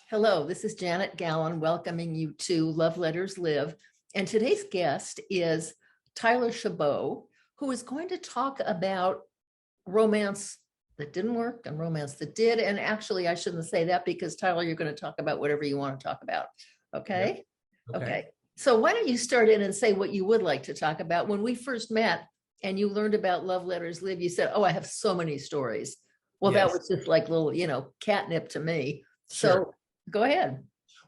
Hello, this is Janet Gallen welcoming you to Love Letters Live. And today's guest is Tyler Chabot, who is going to talk about romance that didn't work and romance that did. And actually, I shouldn't say that because Tyler, you're going to talk about whatever you want to talk about. Yep. Okay. Okay. Okay. So why don't you start in and say what you would like to talk about? When we first met and you learned about Love Letters Live, you said, "Oh, I have so many stories." Well, that Yes. was just like little, catnip to me. Sure. So go ahead.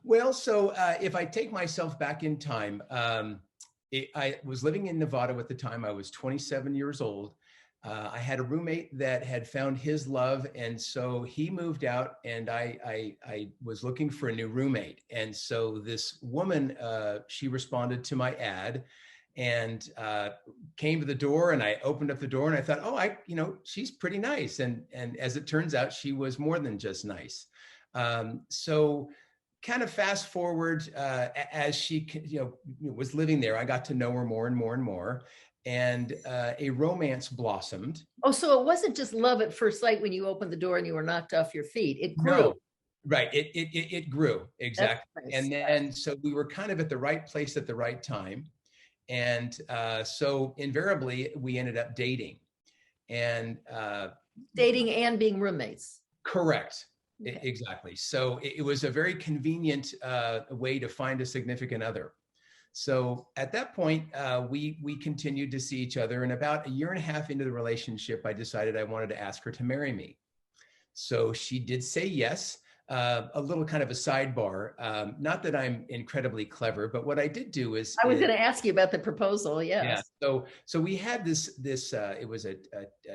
Well, so if I take myself back in time, I was living in Nevada at the time. I was 27 years old. I had a roommate that had found his love, and so he moved out, and I was looking for a new roommate. And so this woman, she responded to my ad, and came to the door, and I opened up the door, and I thought, oh, she's pretty nice, and as it turns out, she was more than just nice. So kind of fast forward, as she was living there, I got to know her more and more and more, and a romance blossomed. Oh, so it wasn't just love at first sight when you opened the door and you were knocked off your feet. It grew. No, right. It grew. That's Exactly. nice. And then so we were kind of at the right place at the right time. And so invariably we ended up dating. And Dating and being roommates. correct. Okay. Exactly. So it was a very convenient way to find a significant other. So at that point, we continued to see each other. And about a year and a half into the relationship, I decided I wanted to ask her to marry me. So she did say yes. A little kind of a sidebar. Not that I'm incredibly clever, but what I did do is I was going to ask you about the proposal. yeah. Yes. So we had this it was a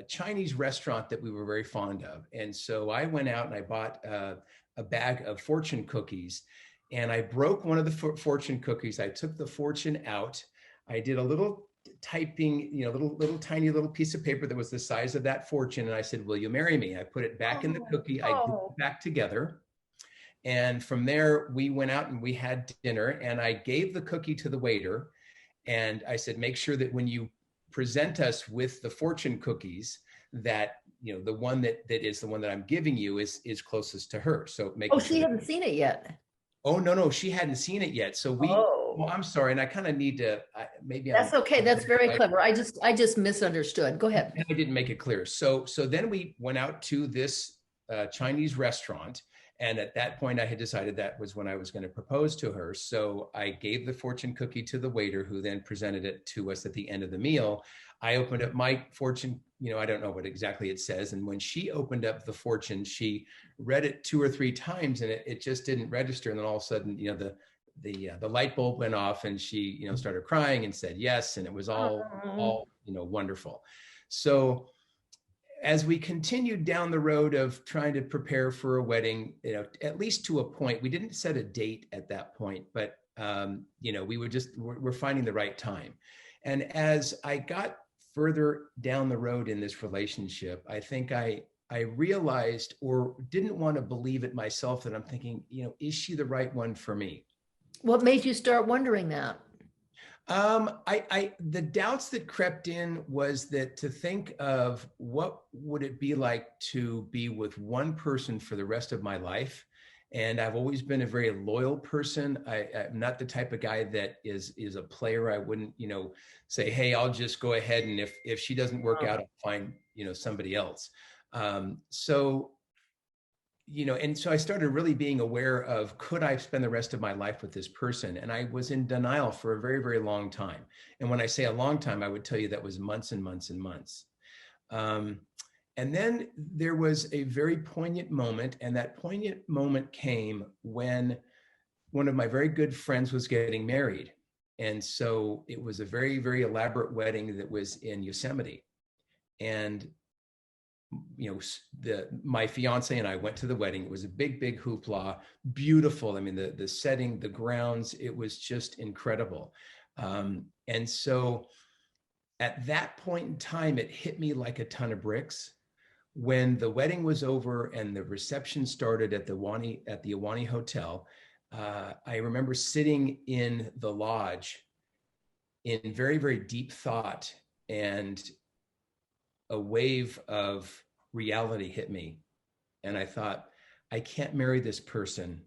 Chinese restaurant that we were very fond of, and so I went out and I bought a bag of fortune cookies, and I broke one of the fortune cookies. I took the fortune out. I did a little typing, little tiny little piece of paper that was the size of that fortune, and I said, "Will you marry me?" I put it back in the cookie. I glued Oh, it back together. And from there, we went out and we had dinner, and I gave the cookie to the waiter. And I said, make sure that when you present us with the fortune cookies, that the one that is the one that I'm giving you is closest to her. So oh, making sure she that, hadn't seen it yet. oh no, she hadn't seen it yet. So well, Oh, I'm sorry, and I kind of need to maybe that's okay. That's very clever. I just misunderstood. Go ahead. I didn't make it clear. So then we went out to this Chinese restaurant, and at that point, I had decided that was when I was going to propose to her. So I gave the fortune cookie to the waiter, who then presented it to us at the end of the meal. I opened up my fortune. I don't know what exactly it says. And when she opened up the fortune, she read it 2 or 3 times, and it just didn't register. And then all of a sudden, the light bulb went off, and she started crying and said yes, and it was all wonderful. So as we continued down the road of trying to prepare for a wedding, at least to a point, we didn't set a date at that point, but we're finding the right time. And as I got further down the road in this relationship, I think I realized, or didn't want to believe it myself, that I'm thinking, is she the right one for me? What made you start wondering that? The doubts that crept in was that to think of what would it be like to be with one person for the rest of my life. And I've always been a very loyal person. I'm not the type of guy that is a player. I wouldn't, say, hey, I'll just go ahead, and if she doesn't work out, I'll find, somebody else. So and so I started really being aware of, could I spend the rest of my life with this person? And I was in denial for a very, very long time. And when I say a long time, I would tell you that was months and months and months. And then there was a very poignant moment. And that poignant moment came when one of my very good friends was getting married. And so it was a very, very elaborate wedding that was in Yosemite. And my fiance and I went to the wedding. It was a big, big hoopla, beautiful. I mean, the setting, the grounds, it was just incredible. And so at that point in time, it hit me like a ton of bricks. When the wedding was over and the reception started at the Ahwahnee Hotel, I remember sitting in the lodge in very, very deep thought, and a wave of reality hit me. And I thought, I can't marry this person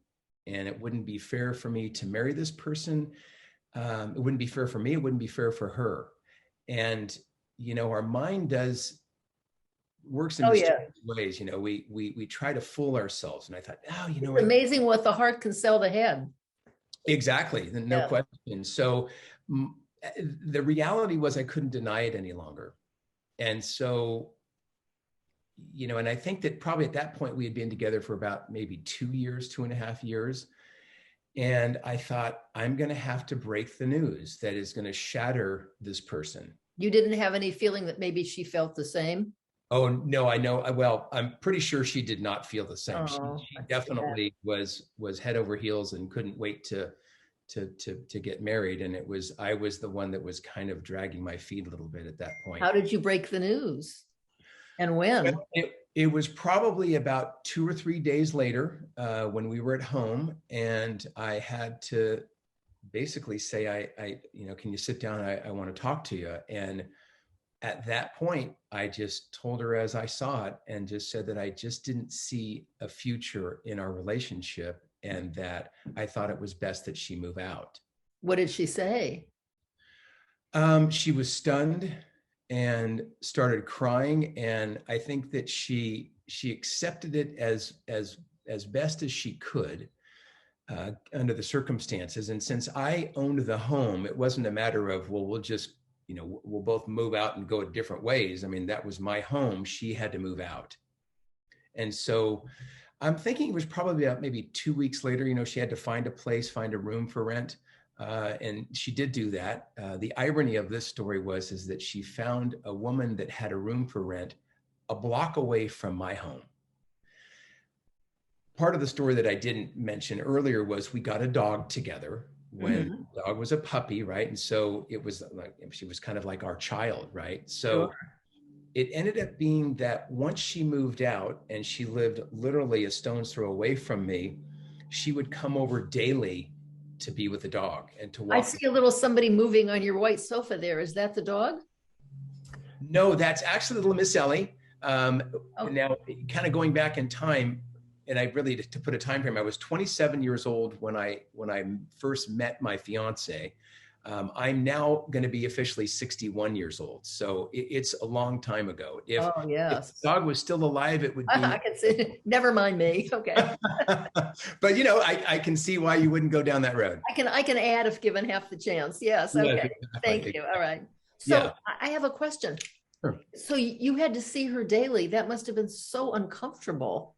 and it wouldn't be fair for me to marry this person. It wouldn't be fair for me. It wouldn't be fair for her. And, our mind works in Oh, yeah. mysterious ways. We try to fool ourselves. And I thought, oh, It's amazing what the heart can sell the head. exactly. No Yeah. question. So the reality was I couldn't deny it any longer. And so, and I think that probably at that point we had been together for about maybe 2 years, 2.5 years. And I thought, I'm going to have to break the news that is going to shatter this person. You didn't have any feeling that maybe she felt the same? Oh, no, I know. Well, I'm pretty sure she did not feel the same. Oh, She I see that. definitely was head over heels and couldn't wait to get married. And I was the one that was kind of dragging my feet a little bit at that point. How did you break the news? And when? It was probably about 2 or 3 days later when we were at home, and I had to basically say, can you sit down? I want to talk to you. And at that point, I just told her as I saw it and just said that I just didn't see a future in our relationship and that I thought it was best that she move out. What did she say? She was stunned and started crying. And I think that she accepted it as best as she could under the circumstances. And since I owned the home, it wasn't a matter of, well, we'll both move out and go different ways. I mean, that was my home. She had to move out. And so I'm thinking it was probably about maybe 2 weeks later, she had to find a room for rent. And she did do that. The irony of this story is that she found a woman that had a room for rent a block away from my home. Part of the story that I didn't mention earlier was we got a dog together when the dog was a puppy, right? And so it was like, she was kind of like our child, right? So it ended up being that once she moved out and she lived literally a stone's throw away from me, she would come over daily to be with the dog and to walk. I see a little somebody moving on your white sofa there. Is that the dog? No, that's actually little Miss Ellie. Now, kind of going back in time, and I really, to put a time frame, I was 27 years old when I first met my fiance. I'm now going to be officially 61 years old. So it's a long time ago. If the dog was still alive, it would be. I can see. Never mind me. Okay. But I can see why you wouldn't go down that road. I can add if given half the chance. Yes. Okay. Yes, exactly. Thank you. All right. So I have a question. Sure. So you had to see her daily. That must have been so uncomfortable.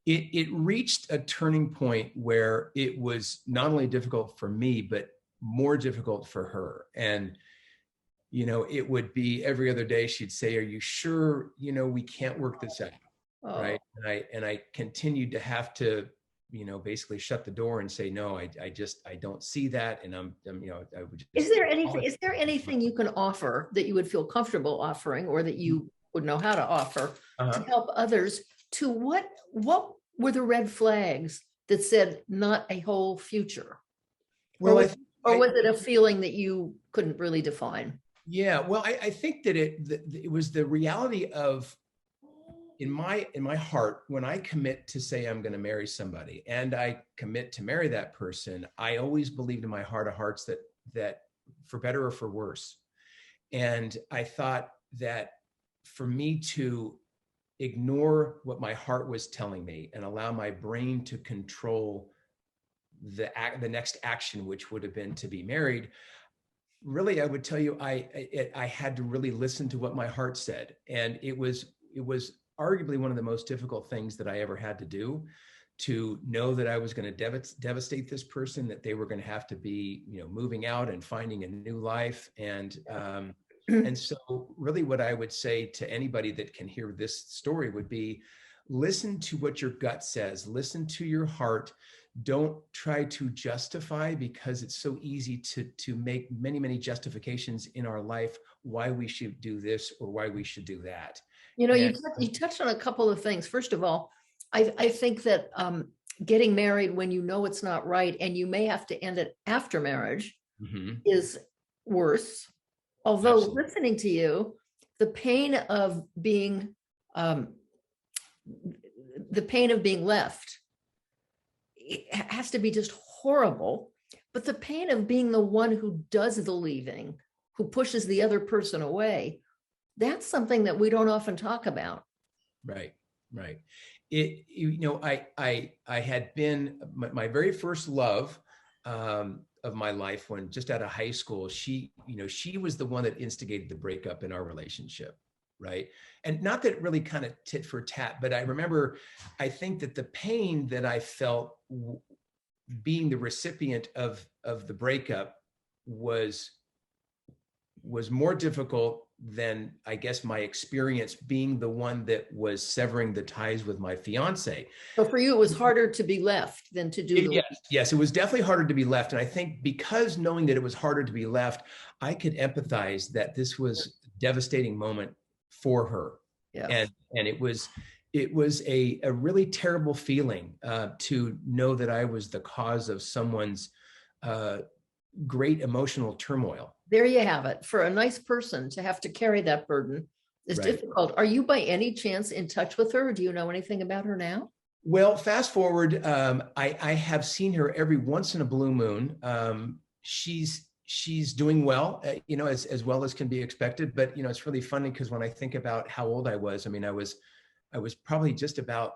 It reached a turning point where it was not only difficult for me, but more difficult for her. And, it would be every other day she'd say, "Are you sure, we can't work this out?" Oh. Right. And I continued to have to, basically shut the door and say, "No, I don't see that." And I would just. Is there anything you can offer that you would feel comfortable offering or that you would know how to offer to help others to what were the red flags that said not a whole future? Well, or was it a feeling that you couldn't really define? Yeah, well, I think that it was the reality of in my heart, when I commit to say I'm going to marry somebody and I commit to marry that person, I always believed in my heart of hearts that for better or for worse. And I thought that for me to ignore what my heart was telling me and allow my brain to control the next action, which would have been to be married, really, I would tell you, I had to really listen to what my heart said. And it was arguably one of the most difficult things that I ever had to do, to know that I was going to devastate this person, that they were going to have to be, moving out and finding a new life. And so really what I would say to anybody that can hear this story would be, listen to what your gut says, listen to your heart. Don't try to justify, because it's so easy to make many, many justifications in our life why we should do this or why we should do that. You touched on a couple of things. First of all, I think that getting married when you know it's not right and you may have to end it after marriage is worse. Although listening to you, the pain of being left it has to be just horrible. But the pain of being the one who does the leaving, who pushes the other person away, that's something that we don't often talk about. Right, right. I had been my very first love of my life when just out of high school. She was the one that instigated the breakup in our relationship, right? And not that it really kind of tit for tat, but I remember, I think that the pain that I felt being the recipient of the breakup was more difficult than, I guess, my experience being the one that was severing the ties with my fiance. So for you, it was harder to be left than to do the. Yes, it was definitely harder to be left. And I think because knowing that it was harder to be left, I could empathize that this was a devastating moment for her. Yeah. And it was a really terrible feeling to know that I was the cause of someone's great emotional turmoil. There you have it. For a nice person to have to carry that burden is difficult. Are you by any chance in touch with her? Or do you know anything about her now? Well, fast forward, I have seen her every once in a blue moon. She's doing well, as well as can be expected. But it's really funny because when I think about how old I was, I was probably just about,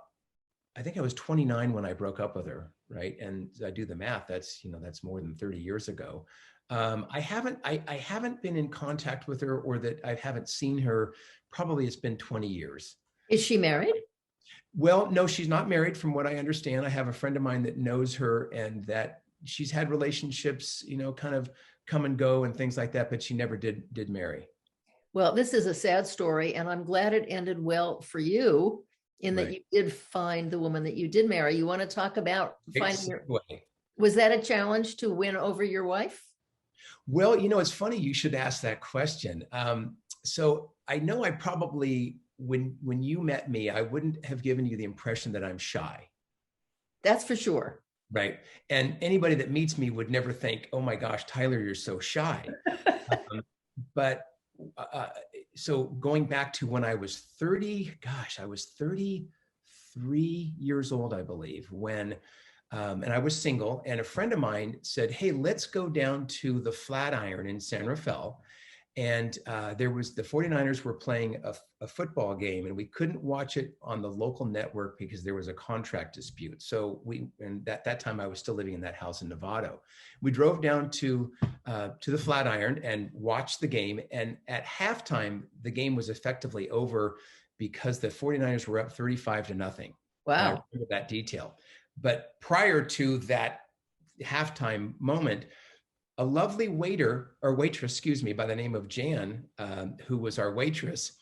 I think I was 29 when I broke up with her, right? And I do the math. That's more than 30 years ago. I haven't been in contact with her, or that I haven't seen her. Probably it's been 20 years. Is she married? Well, no, she's not married from what I understand. I have a friend of mine that knows her, and that she's had relationships, kind of come and go and things like that, but she never did marry. Well, this is a sad story, and I'm glad it ended well for you in that you did find the woman that you did marry. You want to talk about finding your, was that a challenge to win over your wife? Well, it's funny you should ask that question. So I know I probably, when you met me, I wouldn't have given you the impression that I'm shy. That's for sure. Right. And anybody that meets me would never think, oh my gosh, Tyler, you're so shy. But so going back to when I was 30, I was 33 years old, I believe, when, and I was single, and a friend of mine said, hey, let's go down to the Flatiron in San Rafael. And the 49ers were playing a football game, and we couldn't watch it on the local network because there was a contract dispute. So and that time I was still living in that house in Novato. We drove down to the Flatiron and watched the game. And at halftime, the game was effectively over because the 49ers were up 35-0. Wow. I remember that detail. But prior to that halftime moment, a lovely waiter or waitress, by the name of Jan, who was our waitress,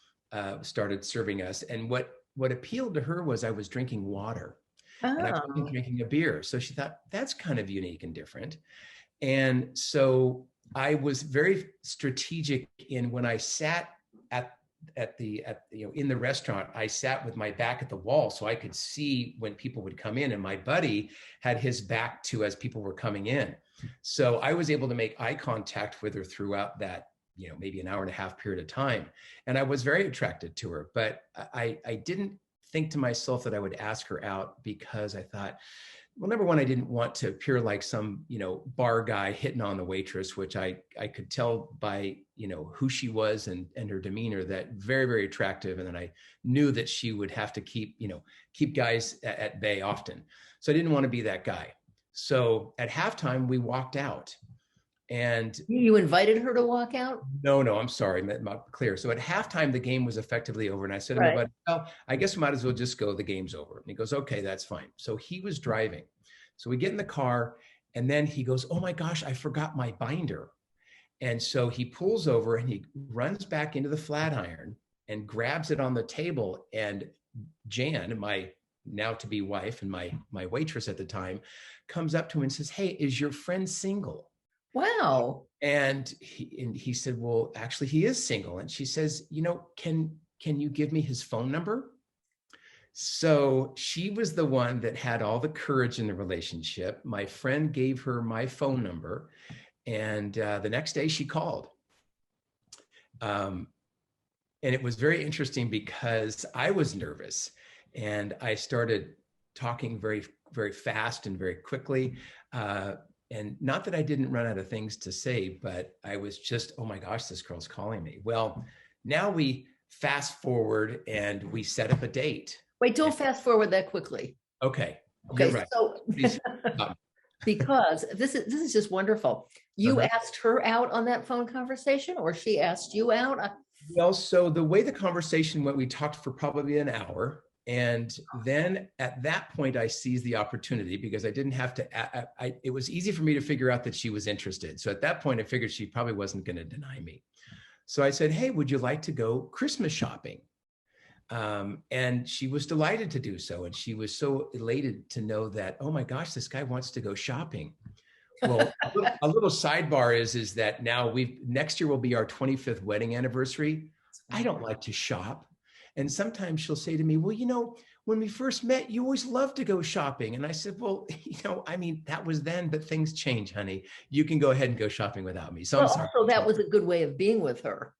started serving us. And what appealed to her was I was drinking water, and I wasn't drinking a beer. So she thought, that's kind of unique and different. And so I was very strategic in when I sat in the restaurant, I sat with my back at the wall so I could see when people would come in, and my buddy had his back to as people were coming in. So I was able to make eye contact with her throughout that, maybe an hour and a half period of time. And I was very attracted to her, but I didn't think to myself that I would ask her out, because I thought, well, number one, I didn't want to appear like some, bar guy hitting on the waitress, which I could tell by, who she was and her demeanor, that very, very attractive. And then I knew that she would have to keep guys at bay often. So I didn't want to be that guy. So at halftime, we walked out. And you invited her to walk out? No, I'm sorry, I'm not clear. So at halftime, the game was effectively over. And I said to my buddy, well, I guess we might as well just go, the game's over. And he goes, okay, that's fine. So he was driving. So we get in the car, and then he goes, oh my gosh, I forgot my binder. And so he pulls over and he runs back into the Flatiron and grabs it on the table. And Jan, my now to be wife and my waitress at the time, comes up to him and says, hey, is your friend single? Wow. And he said, well, actually he is single. And she says, can you give me his phone number? So she was the one that had all the courage in the relationship. My friend gave her my phone number, and the next day she called. And it was very interesting because I was nervous, and I started talking very very fast and very quickly. And not that I didn't run out of things to say, but I was just, oh my gosh, this girl's calling me. Well, now we fast forward and we set up a date. Wait, don't fast forward that quickly. Okay. Okay, You're right. so because this is just wonderful. You asked her out on that phone conversation, or she asked you out? Well, so the way the conversation went, we talked for probably an hour. And then at that point, I seized the opportunity because I didn't have to, it was easy for me to figure out that she was interested. So at that point, I figured she probably wasn't going to deny me. So I said, hey, would you like to go Christmas shopping? And she was delighted to do so. And she was so elated to know that, oh my gosh, this guy wants to go shopping. Well, a little sidebar is that now next year will be our 25th wedding anniversary. I don't like to shop. And sometimes she'll say to me, well, you know, when we first met, you always loved to go shopping. And I said, well, you know, I mean, that was then, but things change, honey. You can go ahead and go shopping without me. So I'm sorry. Also, that was a good way of being with her.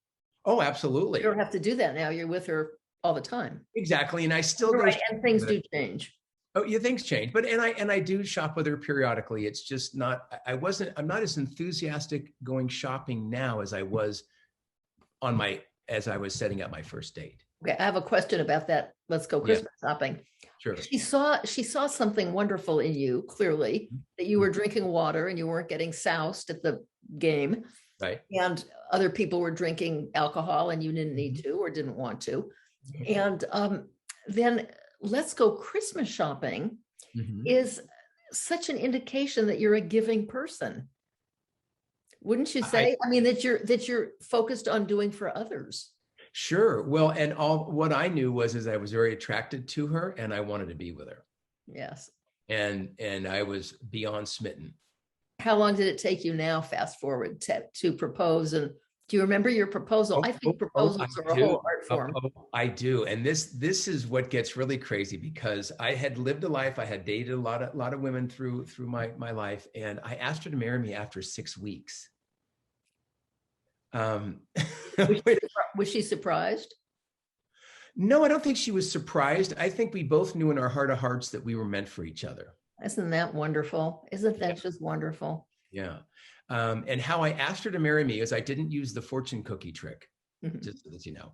Oh, absolutely. You don't have to do that now. You're with her all the time. Exactly. And I still go and things do change. Oh, yeah, things change. But I do shop with her periodically. It's just not, I'm not as enthusiastic going shopping now as I was as I was setting up my first date. Okay, I have a question about that. Let's go Christmas shopping. Sure. She saw something wonderful in you, clearly, that you were drinking water and you weren't getting soused at the game. Right. And other people were drinking alcohol and you didn't need to or didn't want to. And then let's go Christmas shopping is such an indication that you're a giving person. Wouldn't you say? I mean, that you're focused on doing for others. Sure. Well, and what I knew was I was very attracted to her and I wanted to be with her. Yes. And I was beyond smitten. How long did it take you now, fast forward, to propose? And do you remember your proposal? I think proposals are a whole art form. I do. And this is what gets really crazy because I had lived a life. I had dated a lot of women through my life. And I asked her to marry me after 6 weeks. Was she surprised? No, I don't think she was surprised. I think we both knew in our heart of hearts that we were meant for each other. Isn't that wonderful? Isn't that just wonderful? Yeah. And how I asked her to marry me is I didn't use the fortune cookie trick, just so that you know.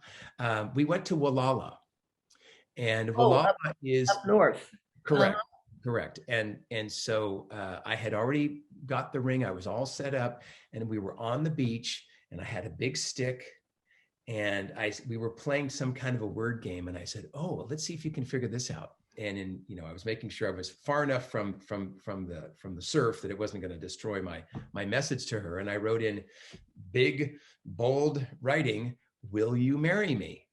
We went to Walala. And Walala is up north. Correct. Correct. And so I had already got the ring. I was all set up and we were on the beach and I had a big stick and we were playing some kind of a word game. And I said, oh, let's see if you can figure this out. And I was making sure I was far enough from the surf that it wasn't going to destroy my message to her. And I wrote in big, bold writing, will you marry me?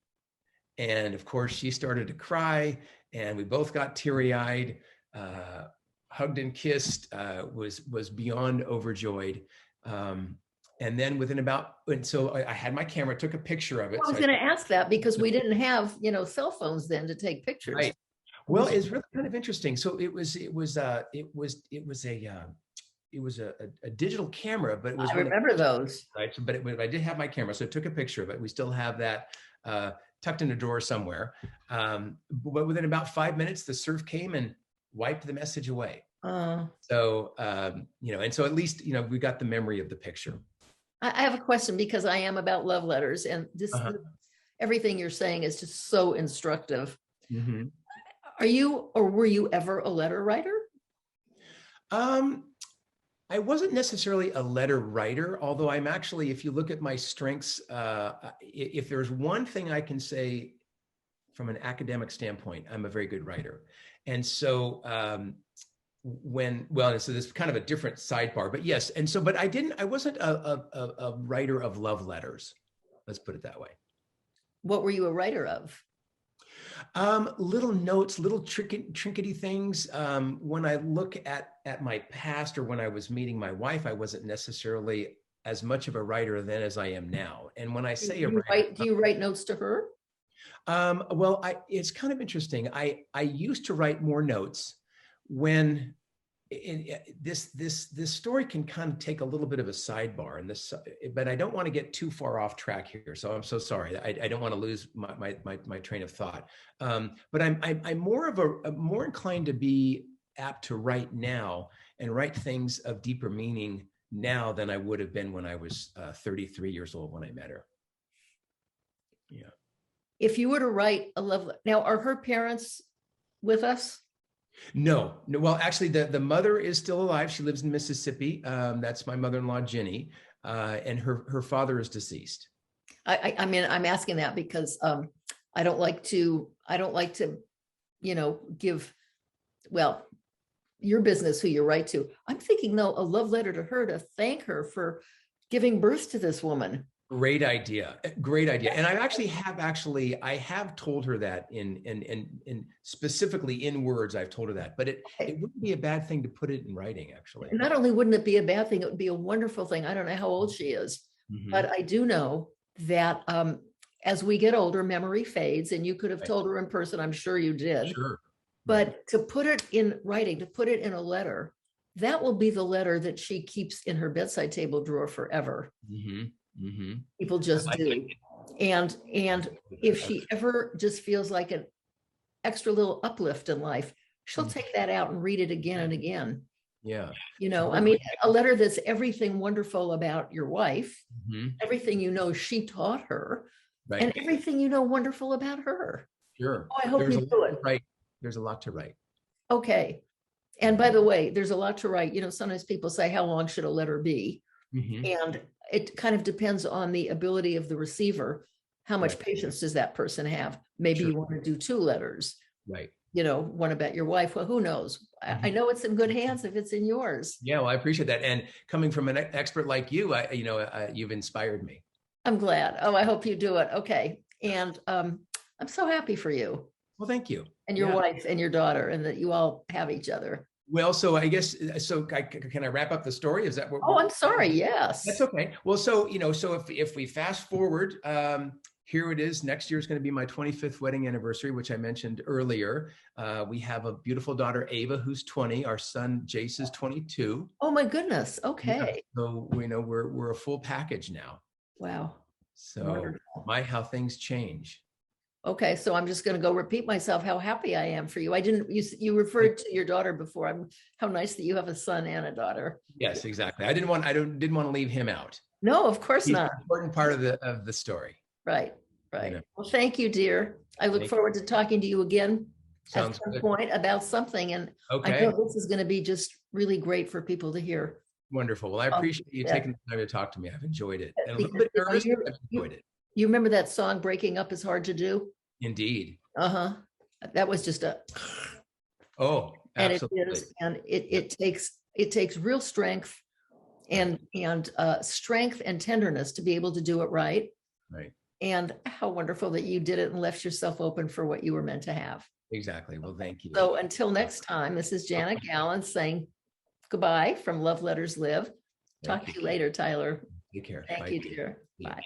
And of course she started to cry and we both got teary-eyed, hugged and kissed, was beyond overjoyed. And then so I had my camera, took a picture of it. I was going to ask that because we didn't have, cell phones then to take pictures. Right. Well, it's really kind of interesting. So it was a digital camera, but it was. I remember those. Right. But I did have my camera, so I took a picture of it. We still have that tucked in a drawer somewhere. But within about 5 minutes, the surf came and wiped the message away. So and so at least we got the memory of the picture. I have a question because I am about love letters, and this everything you're saying is just so instructive. Mm-hmm. Are you or were you ever a letter writer? I wasn't necessarily a letter writer, although I'm actually, if you look at my strengths, if there's one thing I can say from an academic standpoint, I'm a very good writer. And so so this is kind of a different sidebar, but yes. And so, but I wasn't a writer of love letters. Let's put it that way. What were you a writer of? Little notes, little trinkety things. When I look at my past or when I was meeting my wife, I wasn't necessarily as much of a writer then as I am now. And when I say do you write notes to her? It's kind of interesting. I used to write more notes when this story can kind of take a little bit of a sidebar in this, but I don't want to get too far off track here. So I'm so sorry. I don't want to lose my train of thought. But I'm more inclined to be apt to write now and write things of deeper meaning now than I would have been when I was 33 years old when I met her. Yeah. If you were to write a love letter, now are her parents with us? No. Well, actually, the mother is still alive. She lives in Mississippi. That's my mother-in-law, Jenny, and her father is deceased. I mean, I'm asking that because I don't like to, give, well, your business who you write to. I'm thinking though, a love letter to her to thank her for giving birth to this woman. Great idea. Great idea. And I have told her that in specifically in words, I've told her that, but it wouldn't be a bad thing to put it in writing, actually. Not only wouldn't it be a bad thing, it would be a wonderful thing. I don't know how old she is, but I do know that as we get older, memory fades, and you could have told her in person, I'm sure you did. Sure. But to put it in writing, to put it in a letter, that will be the letter that she keeps in her bedside table drawer forever. People just do. And if she ever just feels like an extra little uplift in life, she'll take that out and read it again and again. Yeah. I mean, a letter that's everything wonderful about your wife, everything she taught her, and everything wonderful about her. Sure. Oh, I hope you do it. Right. There's a lot to write. Okay. And by the way, there's a lot to write. Sometimes people say, how long should a letter be? And it kind of depends on the ability of the receiver. How much patience does that person have? Maybe you want to do 2 letters. Right. One about your wife. Well, who knows? I know it's in good hands if it's in yours. Yeah, well, I appreciate that. And coming from an expert like you, you've inspired me. I'm glad. Oh, I hope you do it. Okay. And I'm so happy for you. Well, thank you. And your wife and your daughter, and that you all have each other. Well, so I guess, can I wrap up the story? Is that what? Oh, I'm sorry. Yes. That's okay. Well, so if we fast forward, here it is. Next year is going to be my 25th wedding anniversary, which I mentioned earlier. We have a beautiful daughter, Ava, who's 20. Our son, Jace, is 22. Oh my goodness. Okay. Yeah, so we're a full package now. Wow. So wonderful. how things change. Okay, so I'm just going to go repeat myself how happy I am for you. You referred to your daughter before. How nice that you have a son and a daughter. Yes, exactly. I didn't want to leave him out. No, of course He's not. An important part of the story. Right. Well, thank you, dear. I look forward to talking to you again at some point about something. And I know this is going to be just really great for people to hear. Wonderful. Well, I appreciate you taking the time to talk to me. I've enjoyed it. And a little bit nervous, but I've enjoyed it. You remember that song, Breaking Up is Hard to Do? Indeed. That was just a. Oh, absolutely. And it takes real strength and strength and tenderness to be able to do it right. Right. And how wonderful that you did it and left yourself open for what you were meant to have. Exactly. Well, thank you. So until next time, this is Janet Gallen saying goodbye from Love Letters Live. Talk to you later, Tyler. Take care. Thank you, dear. Bye.